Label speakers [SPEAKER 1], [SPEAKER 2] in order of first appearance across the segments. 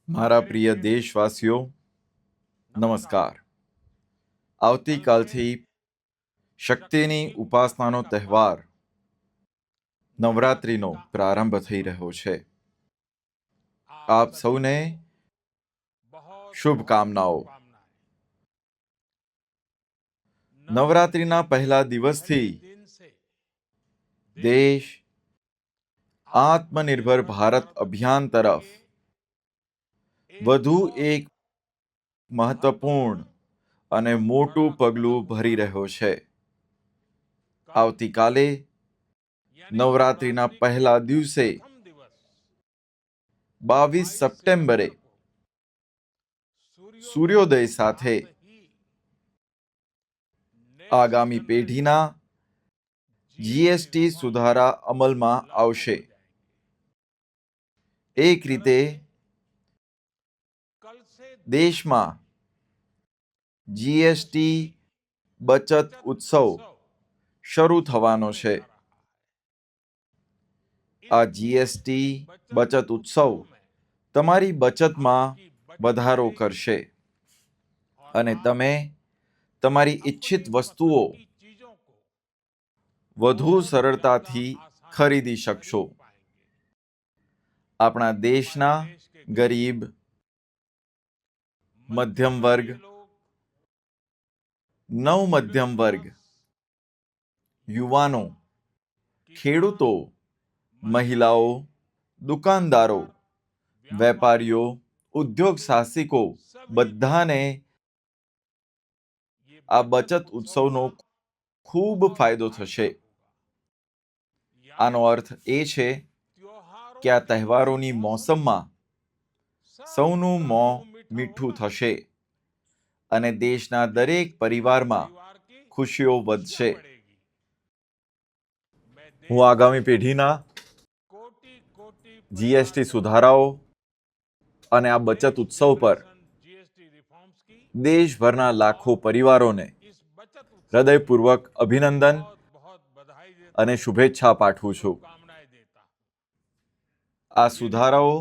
[SPEAKER 1] મારા પ્રિય દેશવાસીઓ, નમસ્કાર. આવતીકાલથી શક્તિની ઉપાસનાનો તહેવાર નવરાત્રિનો પ્રારંભ થઈ રહ્યો છે. આપ સૌને શુભકામનાઓ. નવરાત્રિના પહેલા દિવસથી દેશ આત્મનિર્ભર ભારત અભિયાન તરફ વધુ એક મહત્વપૂર્ણ અને મોટું પગલું ભરી રહ્યો છે. આવતીકાલે નવરાત્રિના પહેલા દિવસે 22 સપ્ટેમ્બરે સૂર્યોદય સાથે આગામી પેઢીના જીએસટી સુધારા અમલમાં આવશે. એક રીતે દેશમાં જીએસટી બચત ઉત્સવ શરૂ થવાનો છે. આ જીએસટી બચત ઉત્સવ તમારી બચતમાં વધારો કરશે અને તમે તમારી ઈચ્છિત વસ્તુઓ વધુ સરળતાથી ખરીદી શકશો. આપણા દેશના ગરીબ, મધ્યમ વર્ગ, નવ મધ્યમ વર્ગ, યુવાનો, ખેડૂતો, મહિલાઓ, દુકાનદારો, વેપારીઓ, ઉદ્યોગ સાહસિકો બધાને આ બચત ઉત્સવનો ખૂબ ફાયદો થશે. આનો અર્થ એ છે કે આ તહેવારોની મોસમમાં સૌનું મોં મીઠું થશે અને દેશના દરેક પરિવારમાં ખુશીઓ વધશે. હું આગામી પેઢીના જીએસટી સુધારાઓ અને આ બચત ઉત્સવ પર દેશભરના લાખો પરિવારોને હૃદયપૂર્વક અભિનંદન અને શુભેચ્છા પાઠવું છું. આ સુધારાઓ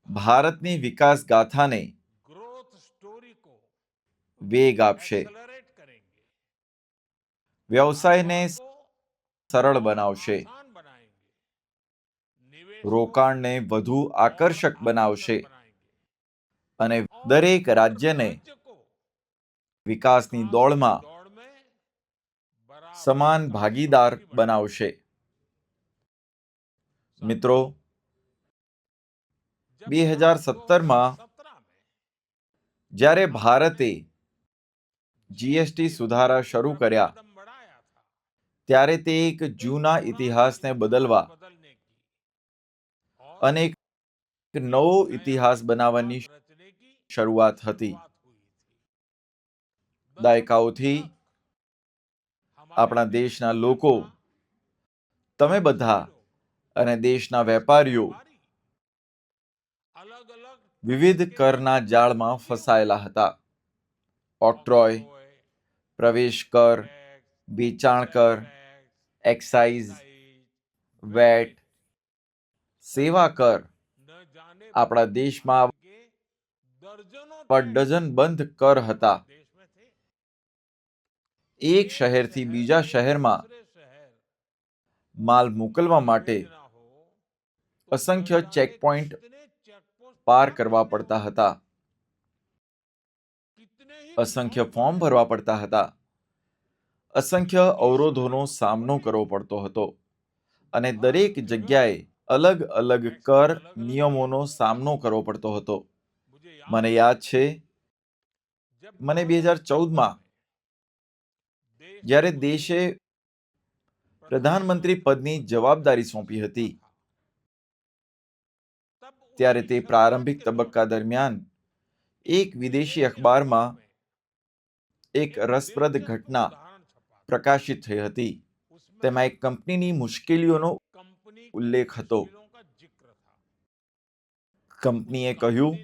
[SPEAKER 1] ભારતની વિકાસ ગાથાને વેગ આપશે, વ્યવસાયને સરળ બનાવશે, રોકાણને વધુ આકર્ષક બનાવશે અને દરેક રાજ્યને વિકાસની દોડમાં સમાન ભાગીદાર બનાવશે. મિત્રો, 2017માં જ્યારે ભારતે જીએસટી સુધારા શરૂ કર્યા ત્યારે તે એક જૂના ઇતિહાસને બદલવા અને એક નવો ઇતિહાસ બનાવવાની શરૂઆત હતી. દાયકાઓથી આપણા દેશના લોકો, તમે બધા અને દેશના વેપારીઓ વિવિધ કરના જાળમાં ફસાયેલા હતા. ઓક્ટ્રોય, પ્રવેશ કર, વેચાણ કર, એક્સાઇઝ, વેટ, સેવા કર, આપણા દેશમાં ડઝનબંધ કર હતા. એક શહેરથી બીજા શહેરમાં માલ મોકલવા માટે અસંખ્ય ચેકપોઇન્ટ પાર કરવા પડતા હતા, અસંખ્ય ફોર્મ ભરવા પડતા હતા, અસંખ્ય અવરોધોનો સામનો કરવો પડતો હતો અને દરેક જગ્યાએ અલગ અલગ કર નિયમોનો સામનો કરવો પડતો હતો. મને યાદ છે, મને 2014માં જ્યારે દેશે પ્રધાનમંત્રી પદની જવાબદારી સોંપી હતી ત્યારે તે પ્રારંભિક તબક્કા દરમિયાન એક વિદેશી અખબારમાં એક રસપ્રદ ઘટના પ્રકાશિત થઈ હતી. તેમાં એક કંપનીની મુશ્કેલીઓનો ઉલ્લેખ હતો. કંપનીએ કહ્યું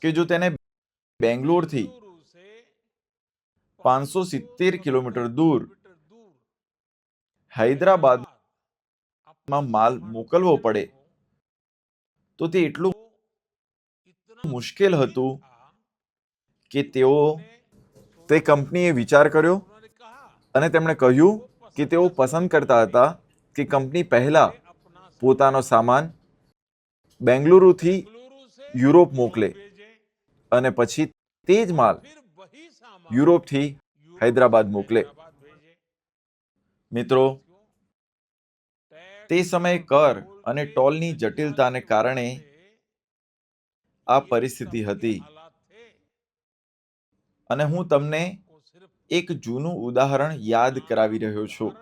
[SPEAKER 1] કે જો તેને બેંગ્લોરથી 570 કિલોમીટર દૂર હૈદરાબાદમાં માલ મોકલવો પડે તો તે એટલું મુશ્કેલ હતું કે તેઓ તે કંપનીએ વિચાર કર્યો અને તેમણે કહ્યું કે તેઓ પસંદ કરતા હતા કે કંપની પહેલા પોતાનો સામાન બેંગલુરુથી યુરોપ મોકલે અને પછી તે જ માલ યુરોપથી હૈદરાબાદ મોકલે. મિત્રો, તે સમયે કર અને ટોલની જટિલતાને કારણે આ પરિસ્થિતિ હતી. અને હું તમને એક જૂનું ઉદાહરણ યાદ કરાવી રહ્યો છું.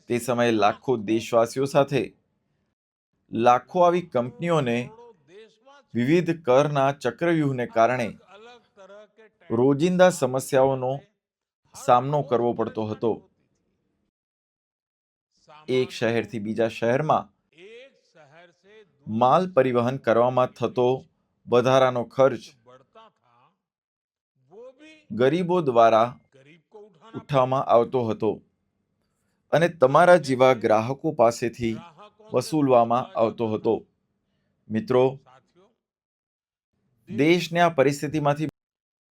[SPEAKER 1] તે સમયે લાખો દેશવાસીઓ સાથે લાખો આવી કંપનીઓને વિવિધ કરના ચક્રવ્યૂહને કારણે રોજિંદા સમસ્યાઓનો સામનો કરવો પડતો હતો. એક શહેરથી બીજા શહેરમાં માલ પરિવહન કરવામાં થતો વધારાનો ખર્ચ ગરીબો દ્વારા ઉઠાવવામાં આવતો હતો અને તમારા જેવા ગ્રાહકો પાસેથી વસૂલવામાં આવતો હતો. મિત્રો, દેશને આ પરિસ્થિતિમાંથી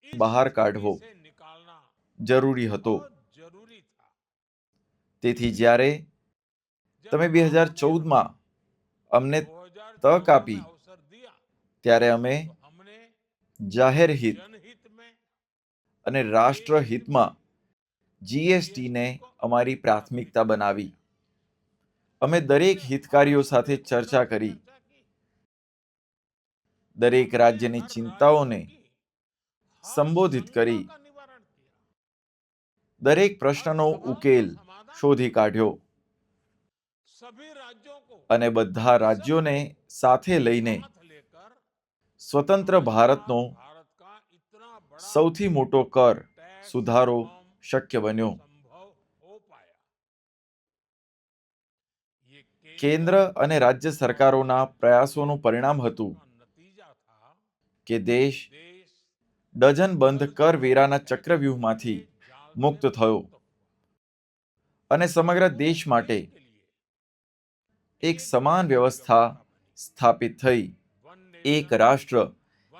[SPEAKER 1] બહાર કાઢવો જરૂરી હતો. તેથી જ્યારે તમે 2014માં અમને તક આપી ત્યારે અમે જાહેર હિત અને રાષ્ટ્રહિતમાં જીએસટીને અમારી પ્રાથમિકતા બનાવી. અમે દરેક હિતકારીઓ સાથે ચર્ચા કરી. દરેક રાજ્યની ચિંતાઓને સંબોધિત કરી. દરેક પ્રશ્નનો ઉકેલ શોધી કાઢ્યો અને બધા રાજ્યોને સાથે લઈને સ્વતંત્ર ભારતનો સૌથી મોટો કર સુધારો શક્ય બન્યો. કેન્દ્ર અને રાજ્ય સરકારોના પ્રયાસોનું પરિણામ હતું કે દેશ ડઝનબંધ કરવેરાના ચક્રવ્યૂહમાંથી મુક્ત થયો અને સમગ્ર દેશ માટે એક સમાન વ્યવસ્થા સ્થાપિત થઈ. એક રાષ્ટ્ર,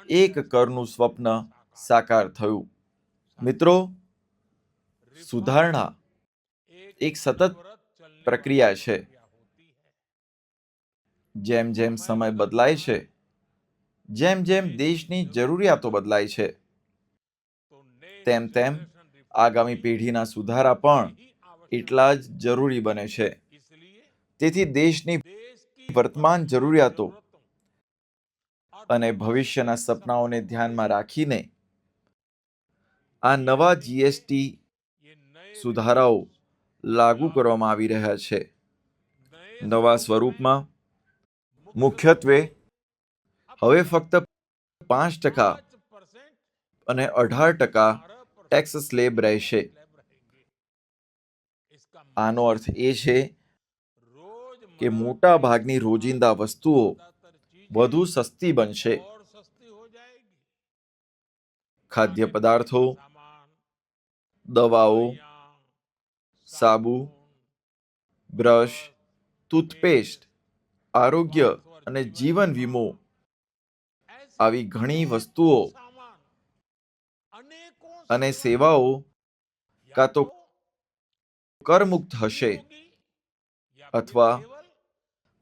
[SPEAKER 1] એક કરનું સ્વપ્ન સાકાર થયું. મિત્રો, સુધારણા એક સતત પ્રક્રિયા છે. જેમ જેમ સમય બદલાય છે, જેમ જેમ દેશની જરૂરિયાતો બદલાય છે, તેમ તેમ આગામી પેઢીના સુધારા પણ એટલા જ જરૂરી બને છે. તેથી દેશની વર્તમાન જરૂરિયાતો અને ભવિષ્યના સપનાઓને ધ્યાનમાં રાખીને આ નવા જીએસટી સુધારાઓ લાગુ કરવામાં આવી રહ્યા છે. નવા સ્વરૂપમાં મુખ્યત્વે હવે ફક્ત 5% અને 18% ટેક્સ સ્લેબ રહેશે. આનો અર્થ એ છે કે મોટા ભાગની રોજિંદા વસ્તુઓ વધુ સસ્તી બનશે. ખાદ્ય પદાર્થો, દવાઓ, સાબુ, બ્રશ, ટૂથપેસ્ટ, આરોગ્ય અને જીવન વીમો આવી ઘણી વસ્તુઓ અને સેવાઓ કાં તો કરમુક્ત હશે અથવા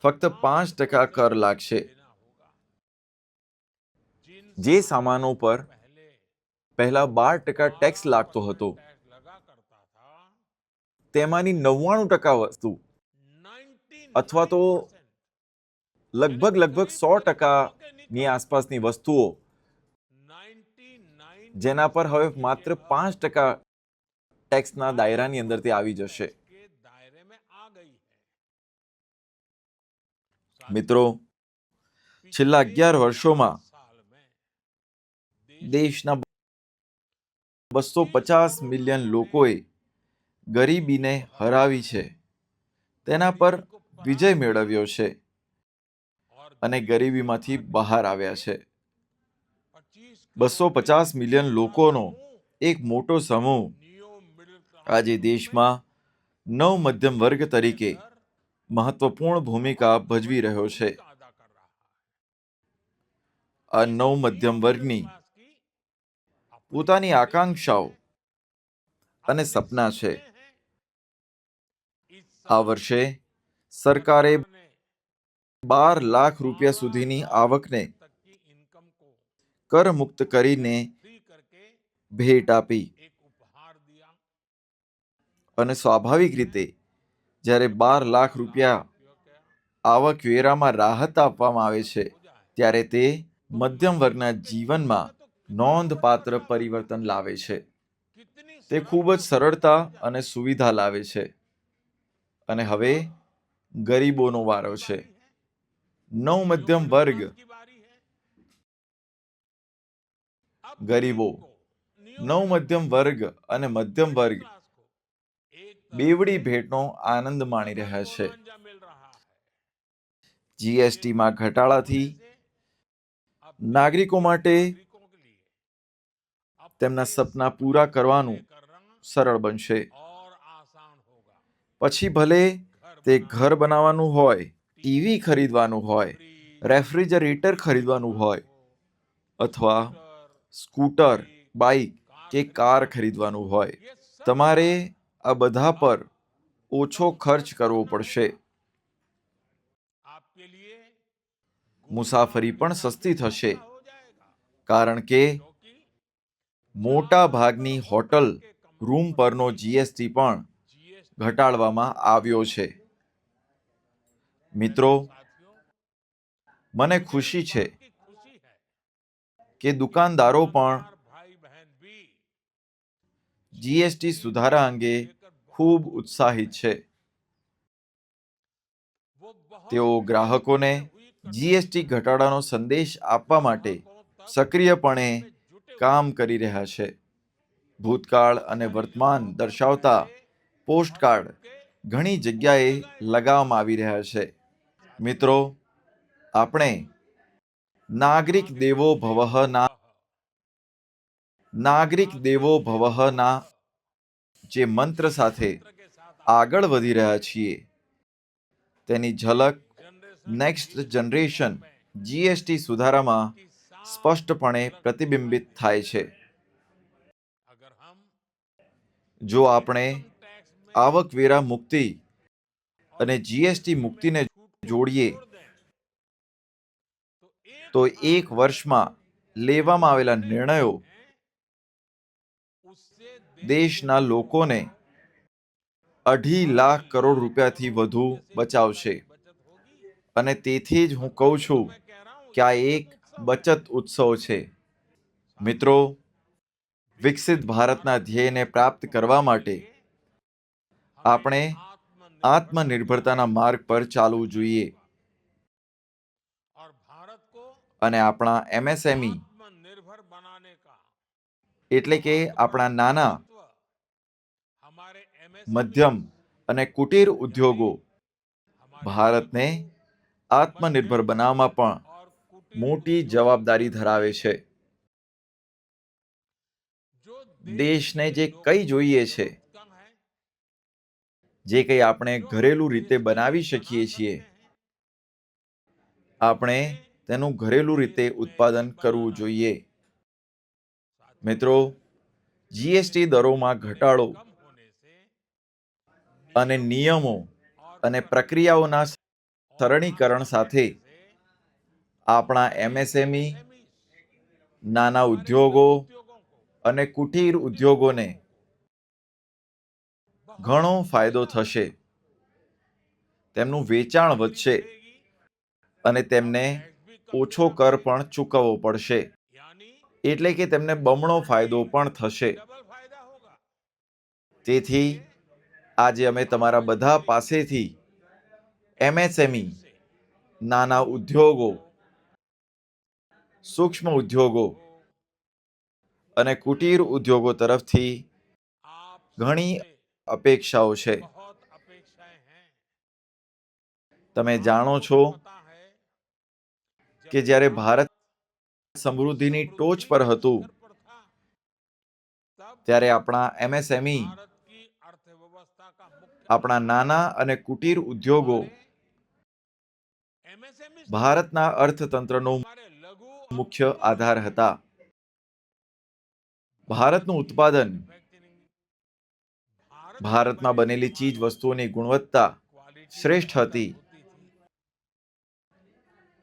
[SPEAKER 1] ફક્ત 5% કર લાગશે. જે સામાનો પર પહેલા 12% ટેક્સ લાગતો હતો, તેમાંની 99% વસ્તુ અથવા તો લગભગ 100%ની આસપાસની વસ્તુઓ જેના પર હવે માત્ર 5% ટેક્સના દાયરાની અંદર તે આવી જશે. મિત્રો, છેલ્લા 11 વર્ષોમાં દેશના 250 મિલિયન લોકોએ ગરીબીને હરાવી છે, તેના પર વિજય મેળવ્યો છે અને ગરીબીમાંથી બહાર આવ્યા છે. 250 મિલિયન લોકોનો એક મોટો સમૂહ આજે દેશમાં નવ મધ્યમ વર્ગ તરીકે મહત્વપૂર્ણ ભૂમિકા ભજવી રહ્યો છે. આ નવ મધ્યમ વર્ગની પોતાની આકાંક્ષાઓ અને સપના છે. આ વર્ષે સરકારે 12 લાખ રૂપિયા સુધીની આવકને કરમુક્ત કરીને ભેટ આપી. અને સ્વાભાવિક રીતે જ્યારે 12 લાખ રૂપિયા આવકવેરામાં રાહત આપવામાં આવે છે, ત્યારે તે મધ્યમ વર્ગના જીવનમાં નોંધપાત્ર પરિવર્તન લાવે છે. તે ખૂબ જ સરળતા અને સુવિધા લાવે છે. અને હવે ગરીબોનો વારો છે. નવ મધ્યમ વર્ગ ગરીબો, નવ મધ્યમ વર્ગ અને મધ્યમ વર્ગ બેવડી ભેટનો આનંદ માણી રહ્યા છે. જીએસટીમાં ઘટાડાથી નાગરિકો માટે તેમના સપના પૂરા કરવાનું સરળ બનશે. પછી ભલે તે ઘર બનાવવાનું હોય, ટીવી ખરીદવાનું હોય, રેફ્રિજરેટર ખરીદવાનું હોય, અથવા સ્કૂટર, બાઇક કે કાર ખરીદવાનું હોય, તમારે આ બધા પર ઓછો ખર્ચ કરવો પડશે. મુસાફરી પણ સસ્તી થશે, કારણ કે મોટા ભાગની હોટલ રૂમ પરનો જીએસટી પણ ઘટાડવામાં આવ્યો છે. મિત્રો, મને ખુશી છે કે દુકાનદારો પણ જીએસટી સુધારા અંગે ખૂબ ઉત્સાહિત છે. તેઓ ગ્રાહકોને જીએસટી ઘટાડાનો સંદેશ આપવા માટે સક્રિયપણે કામ કરી રહ્યા છે. ભૂતકાળ અને વર્તમાન દર્શાવતા પોસ્ટકાર્ડ ઘણી જગ્યાએ લગાવવામાં આવી રહ્યા છે. મિત્રો, આપણે નાગરિક દેવો ભવઃના જે મંત્ર સાથે આગળ વધી રહ્યા છીએ, તેની ઝલક નેક્સ્ટ જનરેશન જીએસટી સુધારામાં સ્પષ્ટપણે પ્રતિબિંબિત થાય છે. જો આપણે આવકવેરા મુક્તિ અને જીએસટી મુક્તિને જોડીએ, તો એક વર્ષમાં લેવામાં આવેલા નિર્ણયો દેશના લોકોને 2.5 લાખ કરોડ રૂપિયાથી વધુ બચાવશે. અને તેથી જ હું કહું છું કે આ એક બચત ઉત્સવ છે. મિત્રો, વિકસિત ભારતના ધ્યેયને પ્રાપ્ત કરવા માટે આપણે આત્મનિર્ભરતાના માર્ગ પર ચાલવું જોઈએ. અને આપણા એમએસએમઈ એટલે કે આપણા નાના, મધ્યમ અને કુટીર ઉદ્યોગો ભારતને આત્મનિર્ભર બનાવવામાં પણ મોટી જવાબદારી ધરાવે છે. દેશને જે કંઈ જોઈએ છે, જે કંઈ આપણે ઘરેલું રીતે બનાવી શકીએ છીએ, આપણે તેનું ઘરેલું રીતે ઉત્પાદન કરવું જોઈએ. મિત્રો, જીએસટી દરોમાં ઘટાડો અને નિયમો અને પ્રક્રિયાઓના સરળીકરણ સાથે આપણા એમએસએમઈ, નાના ઉદ્યોગો અને કુટીર ઉદ્યોગોને ઘણો ફાયદો થશે. તેમનું વેચાણ વધશે અને તેમને ઓછો કર પણ ચૂકવવો પડશે. એટલે કે તેમને બમણો ફાયદો પણ થશે. તેથી આજે અમે તમારા બધા પાસેથી એમએસએમઈ, નાના ઉદ્યોગો, સૂક્ષ્મ ઉદ્યોગો અને કુટીર ઉદ્યોગો તરફથી ઘણી અપેક્ષાઓ છે. તમે જાણો છો કે જ્યારે ભારત સમૃદ્ધિની ટોચ પર હતું, ત્યારે આપણા એમએસએમઈ આપણા નાના અને કુટીર ઉદ્યોગો ભારતના અર્થતંત્રનો મુખ્ય આધાર હતા. ભારતનું ઉત્પાદન, ભારતમાં બનેલી ચીજ વસ્તુઓની ગુણવત્તા શ્રેષ્ઠ હતી.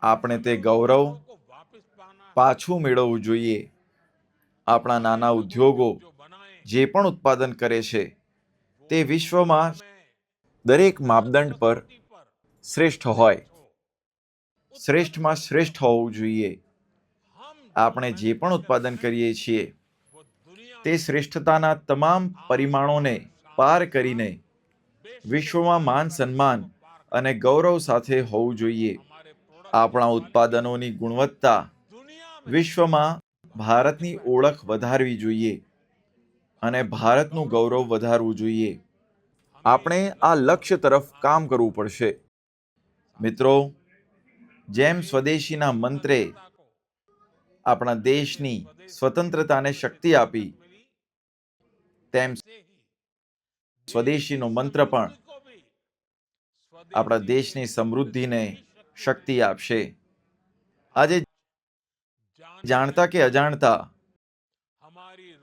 [SPEAKER 1] આપણે તે ગૌરવ પાછું મેળવવું જોઈએ. આપણા નાના ઉદ્યોગો જે પણ ઉત્પાદન કરે છે તે વિશ્વમાં દરેક માપદંડ પર શ્રેષ્ઠ હોય. શ્રેષ્ઠમાં શ્રેષ્ઠ હોવું જોઈએ. આપણે જે પણ ઉત્પાદન કરીએ છીએ તે શ્રેષ્ઠતાના તમામ પરિમાણોને પાર કરીને વિશ્વમાં માન સન્માન અને ગૌરવ સાથે હોવું જોઈએ. આપણા ઉત્પાદનોની ગુણવત્તા વિશ્વમાં ભારતની ઓળખ વધારવી જોઈએ અને ભારતનું ગૌરવ વધારવું જોઈએ. આપણે આ લક્ષ્ય તરફ કામ કરવું પડશે. મિત્રો, જેમ સ્વદેશીના મંત્રે આપણા દેશની સ્વતંત્રતાને શક્તિ આપી, તેમ સ્વદેશીનો મંત્ર પણ આપણા દેશની સમૃદ્ધિને શક્તિ આપશે. આજે જાણતા કે અજાણતા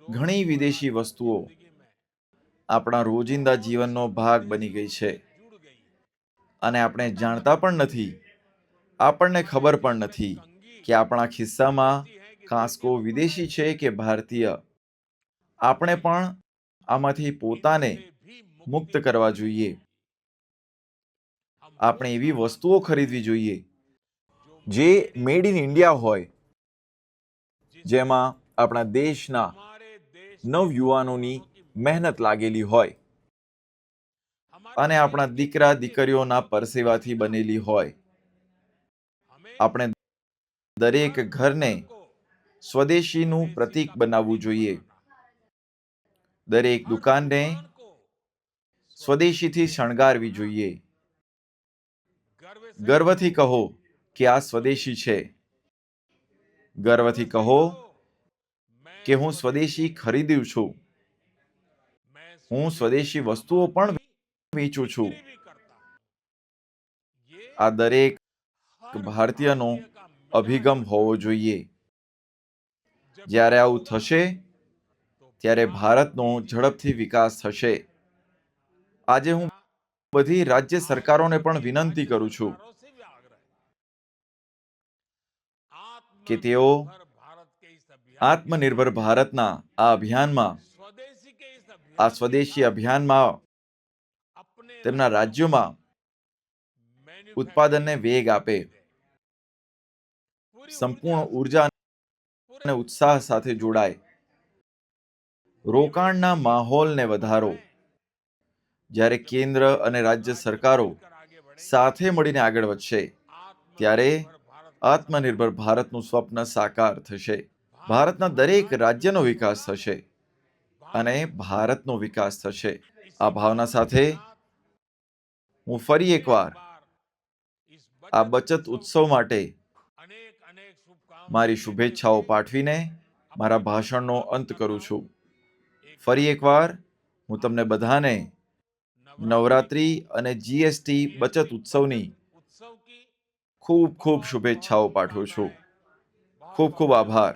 [SPEAKER 1] ઘણી વિદેશી વસ્તુઓ આપણા રોજિંદા જીવનનો ભાગ બની ગઈ છે અને આપણે જાણતા પણ નથી, આપણને ખબર પણ નથી કે આપણા ખિસ્સામાં કાંસકો વિદેશી છે કે ભારતીય. આપણે પણ આમાંથી પોતાને મુક્ત કરવા જોઈએ. આપણે એવી વસ્તુઓ ખરીદવી જોઈએ જે મેડ ઇન ઇન્ડિયા હોય, જેમાં આપણા દેશના નવયુવાનોની મહેનત લાગેલી હોય અને આપણા દીકરા દીકરીઓના પરસેવાથી બનેલી હોય. આપણે દરેક ઘરને સ્વદેશીનું પ્રતીક બનાવવું જોઈએ. દરેક દુકાનને સ્વદેશીથી શણગારવી જોઈએ. ગર્વથી કહો કે આ સ્વદેશી છે. ગર્વથી કહો કે હું સ્વદેશી ખરીદ્યું છું. હું સ્વદેશી વસ્તુઓ પણ વેચું છું. આ દરેક ભારતીયનો અભિગમ હોવો જોઈએ. જ્યારે આવું થશે ત્યારે ભારતનો ઝડપથી વિકાસ થશે. આજે હું બધી રાજ્ય સરકારોને પણ વિનંતી કરું છું કે તેઓ આત્મનિર્ભર ભારતના આ અભિયાનમાં, આ સ્વદેશી અભિયાનમાં તેમના રાજ્યોમાં ઉત્પાદનને વેગ આપે. સંપૂર્ણ ઉર્જા અને ઉત્સાહ સાથે જોડાય. રોકાણના માહોલને વધારો. જ્યારે કેન્દ્ર અને રાજ્ય સરકારો સાથે મળીને આગળ વધશે ત્યારે આત્મનિર્ભર ભારતનું સ્વપ્ન સાકાર થશે. ભારતના દરેક રાજ્યનો વિકાસ થશે અને ભારતનો વિકાસ થશે. આ ભાવના સાથે હું ફરી એકવાર આ બચત ઉત્સવ માટે મારી શુભેચ્છાઓ પાઠવીને મારા ભાષણનો અંત કરું છું. ફરી એકવાર હું તમને બધાને નવરાત્રી અને જીએસટી બચત ઉત્સવની ખૂબ ખૂબ શુભેચ્છાઓ પાઠવું છું. ખૂબ ખૂબ આભાર.